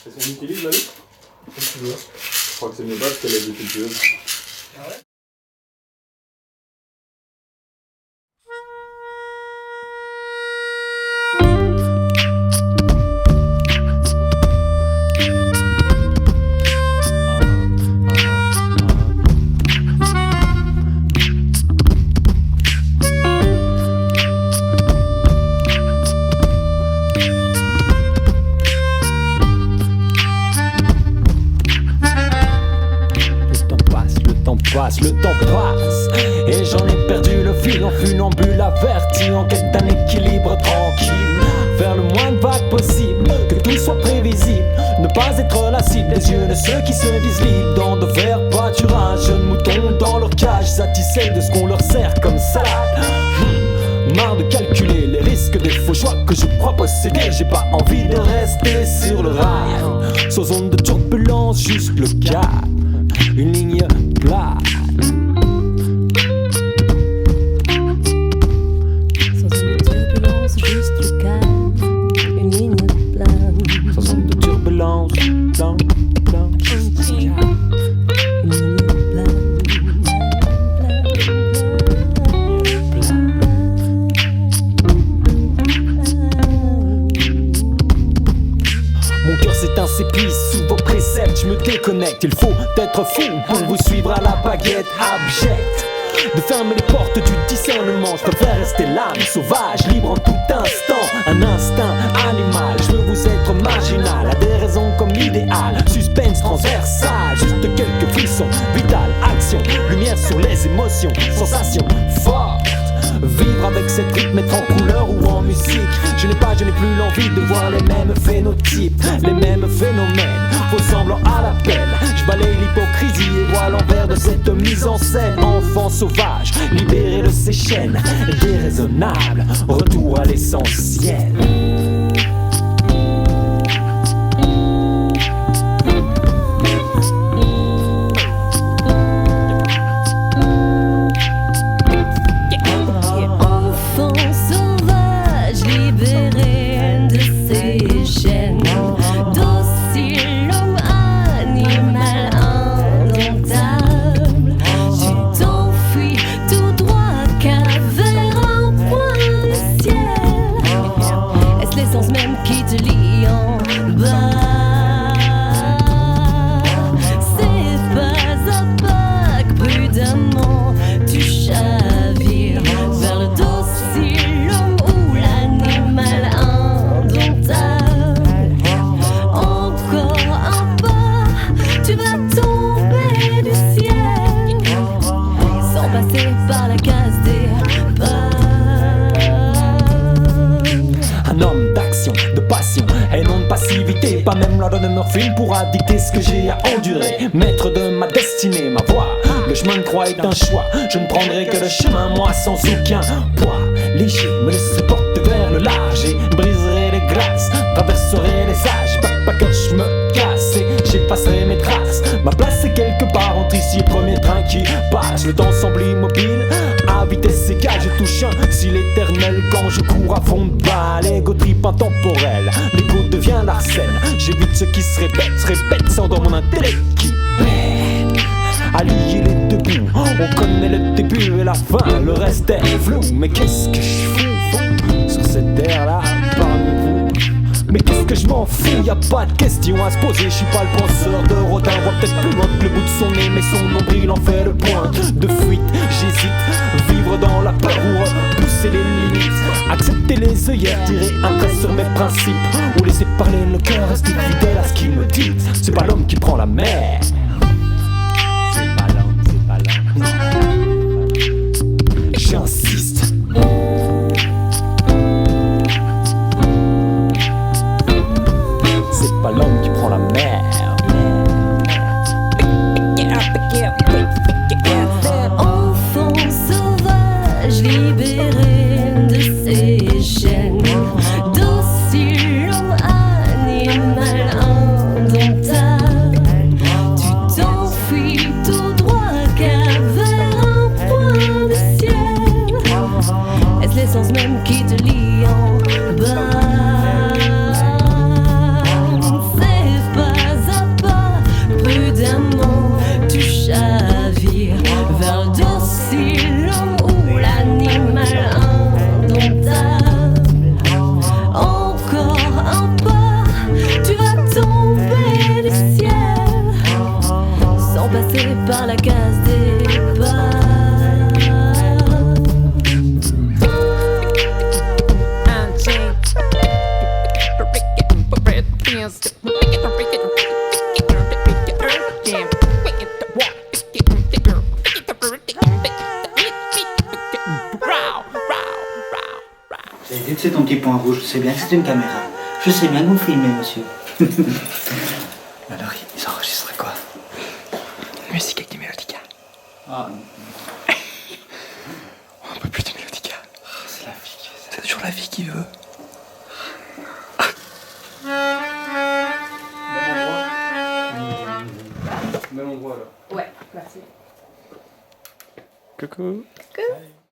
Est-ce qu'on utilise la loupe? Comme tu veux. Je crois que c'est mieux pas parce qu'elle est défectueuse. Ah ouais? Le temps passe et j'en ai perdu le fil en funambule averti en quête d'un équilibre tranquille vers le moins de vagues possible, que tout soit prévisible, ne pas être la cible des yeux de ceux qui se disent libres dans de verts pâturages, jeunes moutons dans leur cage, satisfaits de ce qu'on leur sert comme salade. Marre de calculer les risques des faux choix que je crois posséder. J'ai pas envie de rester sur le rail, sans zone de turbulence, juste le cap, une ligne plate. Sans zone de turbulence, juste le calme, une ligne plane. Sans zone de turbulence, plan, juste le cap, une ligne plane. Mon cœur s'éteint, s'épuise sous vos préceptes. Je me déconnecte, il faut être fou pour vous suivre à la baguette abjecte. De fermer les portes du discernement, je préfère rester l'âme sauvage, libre en tout instant. Un instinct animal, je veux vous être marginal, à des raisons comme l'idéal. Suspense transversal, juste quelques frissons, vital, action, lumière sur les émotions, sensations fortes. Vivre avec cette rythme, être en couleur ou en musique. Je n'ai plus l'envie de voir les mêmes phénotypes, les mêmes phénomènes, ressemblant à l'appel. Je balaye l'hypocrisie et vois l'envers de cette mise en scène. Enfant sauvage, libéré de ses chaînes, déraisonnable, retour à l'essentiel. Pas même la donne morphine pourra dicter ce que j'ai à endurer. Maître de ma destinée, ma voie. Le chemin de croix est un choix. Je ne prendrai que le chemin, moi, sans aucun poids. Léger, me laisserai porter vers le large et briserai les glaces. Traverserai les âges, backpacker, je me casse et j'effacerai mes traces. Ma place est quelque part entre ici et le premier train qui passe. Le temps semble immobile, à vitesse égale, je touche un cil éternel quand je cours à fond de balle. Ego trip intemporel, l'ego devient l'arsène. J'évite ce qui se répète sans dans mon intellect qui pète. Allier les deux bouts, on connaît le début et la fin, le reste est flou. Mais qu'est-ce que je fous sur cette terre-là parmi vous? Mais qu'est-ce que je m'en fous, y a pas de question à se poser. Je suis pas le penseur de Rodin, voit peut-être plus loin que le bout de son nez, mais son nombril en fait le point de fuite. J'hésite, vivre dans la peur ou repousser les limites, accepter les œillères, tirer un trait sur mes principes, ou laisser parler le cœur, rester fidèle à ce qu'il me dit. C'est pas l'homme qui prend la mer. C'est pas l'homme. J'insiste. C'est pas l'homme qui prend la mer. Enfant sauvage, libéré de ses chaînes, docile homme animal indomptable. Tu J'ai vu que c'est ton petit point rouge, je sais bien que c'est une caméra. Je sais bien que vous filmez, monsieur. Alors, ils enregistreraient quoi? Musique avec des mélodicas. Ah, On peut plus de mélodicas. c'est la fille qui fait ça. C'est toujours la fille qui veut. Même endroit là. Ouais, merci. Coucou. Coucou.